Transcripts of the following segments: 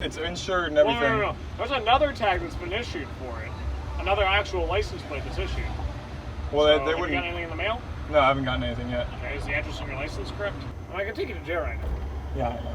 It's insured and everything. No. There's another tag that's been issued for it. Another actual license plate that's issued. Well, so, they have wouldn't. you got anything in the mail? No, I haven't gotten anything yet. Okay, is the address on your license correct? Well, I can take you to jail right now. Yeah, I know.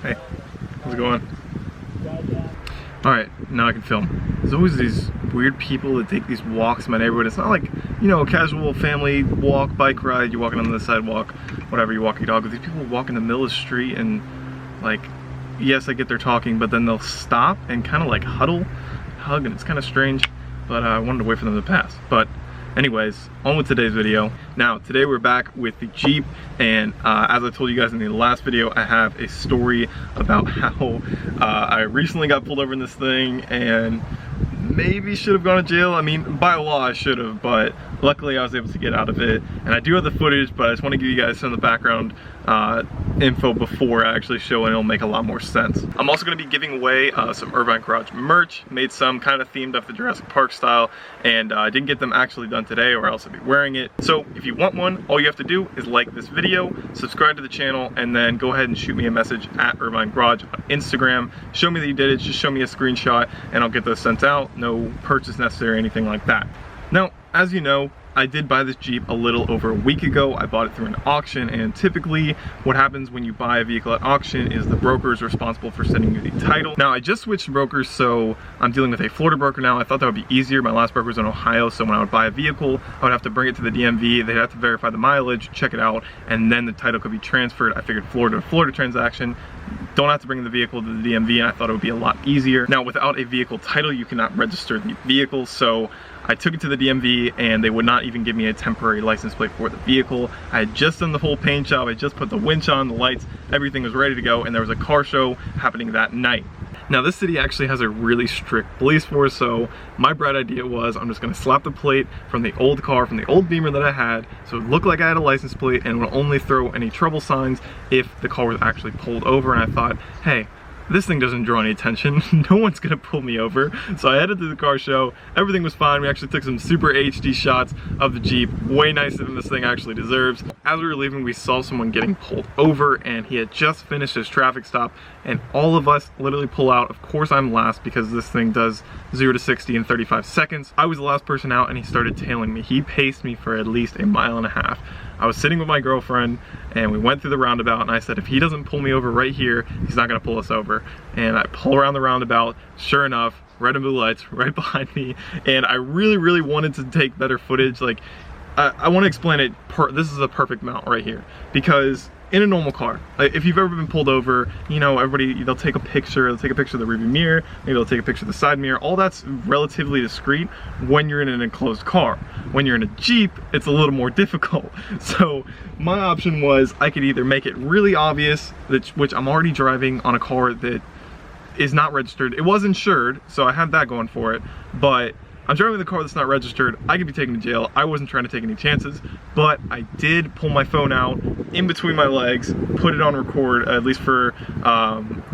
Hey, how's it going? Alright, now I can film. There's always these weird people that take these walks in my neighborhood. It's not like, you know, a casual family walk, bike ride, you're walking on the sidewalk, whatever, you walk your dog. But these people walk in the middle of the street and, like, yes, I get they're talking, but then they'll stop and kind of like hug, and it's kind of strange, but I wanted to wait for them to pass. But anyways, on with today's video. Now, today we're back with the Jeep, and as I told you guys in the last video, I have a story about how I recently got pulled over in this thing and maybe should have gone to jail. I mean, by law I should have, but luckily I was able to get out of it. And I do have the footage, but I just want to give you guys some of the background info before I actually show, and it'll make a lot more sense. I'm also going to be giving away some Irvine Garage merch. Made some kind of themed after Jurassic Park style, and I didn't get them actually done today, or else I'd be wearing it. So if you want one, all you have to do is like this video, subscribe to the channel, and then go ahead and shoot me a message at Irvine Garage on Instagram. Show me that you did it, just show me a screenshot, and I'll get those sent out. No purchase necessary or anything like that. Now, as you know, I did buy this Jeep a little over a week ago. I bought it through an auction, and typically what happens when you buy a vehicle at auction is the broker is responsible for sending you the title. Now, I just switched brokers, so I'm dealing with a Florida broker now. I thought that would be easier. My last broker was in Ohio, so when I would buy a vehicle, I would have to bring it to the DMV. They'd have to verify the mileage, check it out, and then the title could be transferred. I figured Florida to Florida transaction. Don't have to bring the vehicle to the DMV, and I thought it would be a lot easier. Now, without a vehicle title, you cannot register the vehicle, so I took it to the DMV, and they would not even give me a temporary license plate for the vehicle. I had just done the whole paint job. I just put the winch on, the lights, everything was ready to go, and there was a car show happening that night. Now, this city actually has a really strict police force, so my bright idea was I'm just gonna slap the plate from the old car, from the old Beamer that I had, so it looked like I had a license plate and would only throw any trouble signs if the car was actually pulled over. And I thought, hey, this thing doesn't draw any attention. No one's gonna pull me over. So I headed to the car show. Everything was fine. We actually took some super HD shots of the Jeep, way nicer than this thing actually deserves. As we were leaving, we saw someone getting pulled over, and he had just finished his traffic stop, and all of us literally pull out. Of course I'm last, because this thing does 0 to 60 in 35 seconds. I was the last person out, and he started tailing me. He paced me for at least a mile and a half. I was sitting with my girlfriend, and we went through the roundabout, and I said, if he doesn't pull me over right here, he's not gonna pull us over. And I pull around the roundabout, sure enough, red and blue lights right behind me, and I really wanted to take better footage. Like, I want to explain it. This is a perfect mount right here, because in a normal car, if you've ever been pulled over, you know, everybody, they'll take a picture of the rearview mirror, maybe they'll take a picture of the side mirror. All that's relatively discreet when you're in an enclosed car. When you're in a Jeep, it's a little more difficult. So my option was I could either make it really obvious, which I'm already driving on a car that is not registered. It was insured, so I had that going for it, but I'm driving the car that's not registered. I could be taken to jail. I wasn't trying to take any chances, but I did pull my phone out in between my legs, put it on record, at least for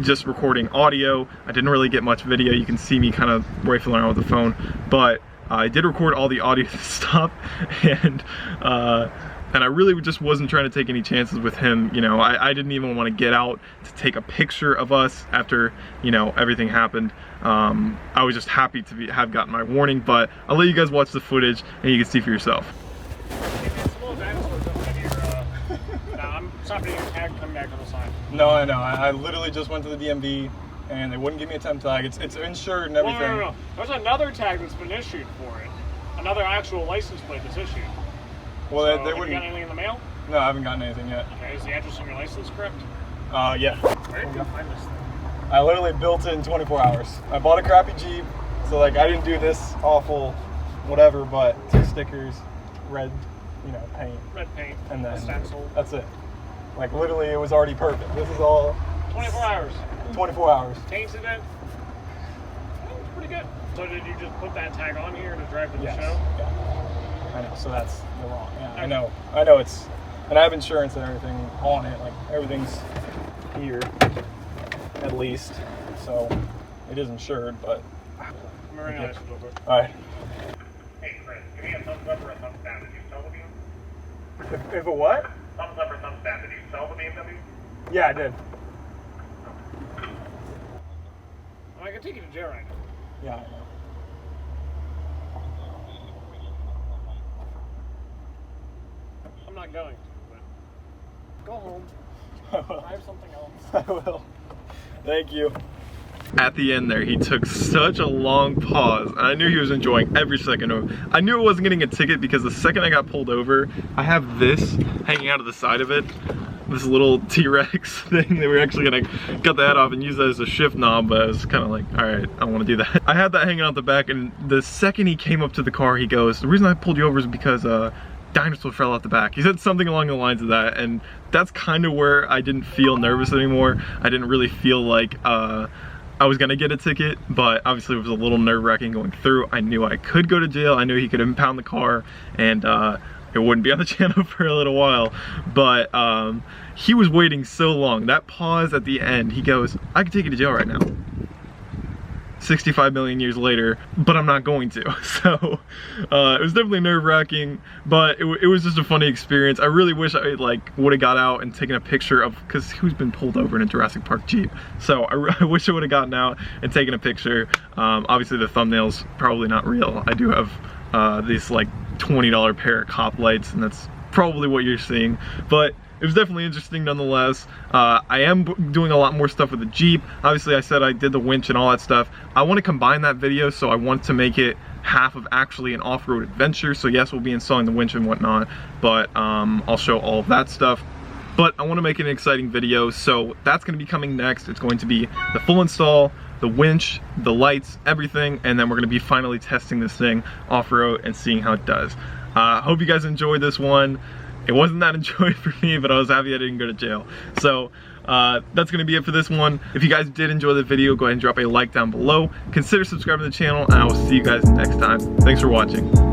just recording audio. I didn't really get much video. You can see me kind of rifling around with the phone, but I did record all the audio stuff, and I really just wasn't trying to take any chances with him. You know, I didn't even want to get out to take a picture of us after, you know, everything happened. I was just happy to have gotten my warning, but I'll let you guys watch the footage and you can see for yourself. I'm stopping your tag, come back on the sign. No, I know. I literally just went to the DMV, and they wouldn't give me a temp tag. It's insured and everything. No. There's another tag that's been issued for it. Another actual license plate that's issued. Well, so, they have wouldn't. you got anything in the mail? No, I haven't gotten anything yet. Okay, is the address on your license correct? Yeah. Where did you find this thing? I literally built it in 24 hours. I bought a crappy Jeep, so like I didn't do this awful whatever, but 2 stickers, red, you know, paint. Red paint, and then stencil. That's it. Like literally it was already perfect. This is all 24 hours. 24 hours. Painted it. Pretty good. So did you just put that tag on here to drive to the Yes. show? Yeah. I know. So that's the wrong. Yeah, I know. I know it's, and I have insurance and everything on it. Like everything's here, at least. So it is insured, but. Very nice. All right. Hey Chris, give me a thumbs up or a thumbs down. Did you sell the BMW? If a what? Thumbs up or thumbs down. Did you sell the BMW? Yeah, I did. I can take you to jail right now. Yeah, I know. I'm not going to, but go home. Drive something else. I will. Thank you. At the end there, he took such a long pause, and I knew he was enjoying every second of it. I knew it wasn't getting a ticket because the second I got pulled over, I have this hanging out of the side of it. This little T-Rex thing that we're actually gonna cut the head off and use that as a shift knob, but I was kind of like, all right, I don't want to do that. I had that hanging out the back, and the second he came up to the car, he goes, the reason I pulled you over is because dinosaur fell out the back. He said something along the lines of that, and that's kind of where I didn't feel nervous anymore. I didn't really feel like I was gonna get a ticket, but obviously it was a little nerve-wracking going through. I knew I could go to jail. I knew he could impound the car, and it wouldn't be on the channel for a little while. But he was waiting so long. That pause at the end, he goes, I could take you to jail right now. 65 million years later, but I'm not going to. So it was definitely nerve-wracking, but it was just a funny experience. I really wish I like would have got out and taken a picture of, because who's been pulled over in a Jurassic Park Jeep? So I wish I would have gotten out and taken a picture. Obviously the thumbnail's probably not real. I do have these like $20 pair of cop lights, and that's probably what you're seeing, but it was definitely interesting nonetheless. I am doing a lot more stuff with the Jeep. Obviously I said I did the winch and all that stuff. I want to combine that video, so I want to make it half of actually an off-road adventure. So yes, we'll be installing the winch and whatnot, but I'll show all of that stuff. But I want to make an exciting video, so that's going to be coming next. It's going to be the full install, the winch, the lights, everything, and then we're going to be finally testing this thing off-road and seeing how it does. Hope you guys enjoyed this one. It wasn't that enjoyable for me, but I was happy I didn't go to jail. So that's gonna be it for this one. If you guys did enjoy the video, go ahead and drop a like down below. Consider subscribing to the channel, and I will see you guys next time. Thanks for watching.